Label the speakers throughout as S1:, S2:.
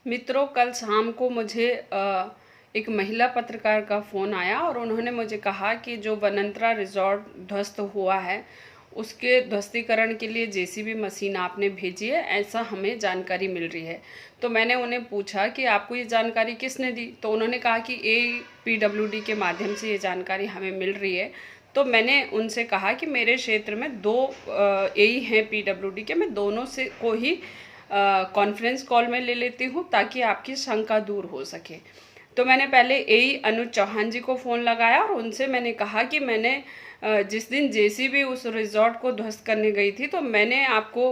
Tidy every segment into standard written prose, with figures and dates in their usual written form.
S1: मित्रों, कल शाम को मुझे एक महिला पत्रकार का फ़ोन आया और उन्होंने मुझे कहा कि जो वनंतरा रिज़ॉर्ट ध्वस्त हुआ है उसके ध्वस्तीकरण के लिए जेसीबी मशीन आपने भेजी है, ऐसा हमें जानकारी मिल रही है। तो मैंने उन्हें पूछा कि आपको ये जानकारी किसने दी, तो उन्होंने कहा कि APWD के माध्यम से ये जानकारी हमें मिल रही है। तो मैंने उनसे कहा कि मेरे क्षेत्र में दो AE हैं PWD के, मैं दोनों से को ही कॉन्फ्रेंस कॉल में ले लेती हूँ ताकि आपकी शंका दूर हो सके। तो मैंने पहले AE अनुज चौहान जी को फ़ोन लगाया और उनसे मैंने कहा कि मैंने जिस दिन जेसीबी उस रिज़ॉर्ट को ध्वस्त करने गई थी तो मैंने आपको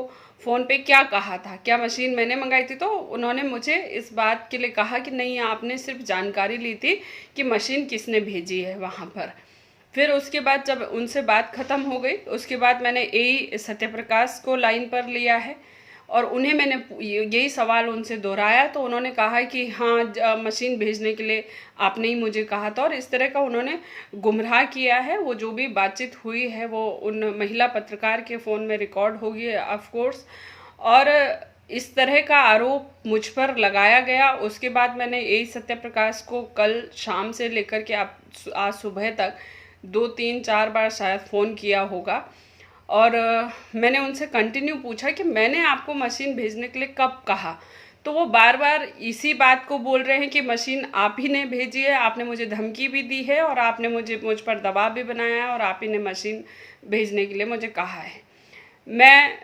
S1: फ़ोन पे क्या कहा था, क्या मशीन मैंने मंगाई थी। तो उन्होंने मुझे इस बात के लिए कहा कि नहीं, आपने सिर्फ जानकारी ली थी कि मशीन किसने भेजी है वहाँ पर। फिर उसके बाद जब उनसे बात ख़त्म हो गई, उसके बाद मैंने AE सत्यप्रकाश को लाइन पर लिया है और उन्हें मैंने यही सवाल उनसे दोहराया। तो उन्होंने कहा कि हाँ, मशीन भेजने के लिए आपने ही मुझे कहा था, और इस तरह का उन्होंने गुमराह किया है। वो जो भी बातचीत हुई है वो उन महिला पत्रकार के फ़ोन में रिकॉर्ड होगी ऑफ कोर्स, और इस तरह का आरोप मुझ पर लगाया गया। उसके बाद मैंने AE सत्यप्रकाश को कल शाम से लेकर के आज सुबह तक 2-3-4 बार शायद फ़ोन किया होगा, और मैंने उनसे कंटिन्यू पूछा कि मैंने आपको मशीन भेजने के लिए कब कहा। तो वो बार बार इसी बात को बोल रहे हैं कि मशीन आप ही ने भेजी है, आपने मुझे धमकी भी दी है और आपने मुझ पर दबाव भी बनाया है और आप ही ने मशीन भेजने के लिए मुझे कहा है। मैं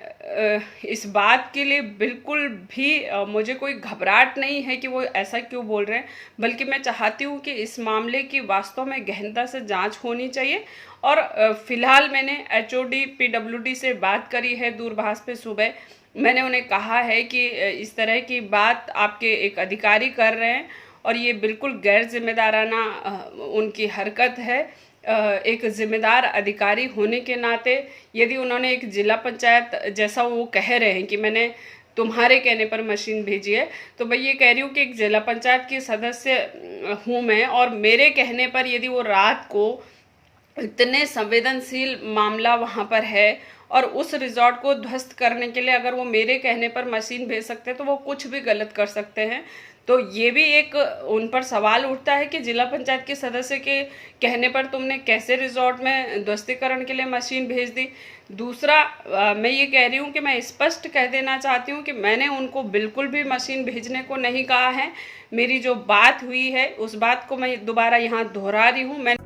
S1: इस बात के लिए बिल्कुल भी मुझे कोई घबराहट नहीं है कि वो ऐसा क्यों बोल रहे हैं, बल्कि मैं चाहती हूँ कि इस मामले की वास्तव में गहनता से जांच होनी चाहिए। और फ़िलहाल मैंने HOD PWD से बात करी है दूरभाष पे सुबह। मैंने उन्हें कहा है कि इस तरह की बात आपके एक अधिकारी कर रहे हैं और ये बिल्कुल गैर जिम्मेदाराना उनकी हरकत है। एक जिम्मेदार अधिकारी होने के नाते यदि उन्होंने एक जिला पंचायत, जैसा वो कह रहे हैं कि मैंने तुम्हारे कहने पर मशीन भेजी है, तो मैं ये कह रही हूँ कि एक जिला पंचायत की सदस्य हूँ मैं, और मेरे कहने पर यदि वो रात को इतने संवेदनशील मामला वहाँ पर है और उस रिज़ॉर्ट को ध्वस्त करने के लिए अगर वो मेरे कहने पर मशीन भेज सकते हैं तो वो कुछ भी गलत कर सकते हैं। तो ये भी एक उन पर सवाल उठता है कि जिला पंचायत के सदस्य के कहने पर तुमने कैसे रिज़ॉर्ट में ध्वस्तीकरण के लिए मशीन भेज दी। दूसरा, मैं ये कह रही हूँ कि मैं स्पष्ट कह देना चाहती हूँ कि मैंने उनको बिल्कुल भी मशीन भेजने को नहीं कहा है। मेरी जो बात हुई है उस बात को मैं दोबारा यहाँ दोहरा रही हूँ। मैं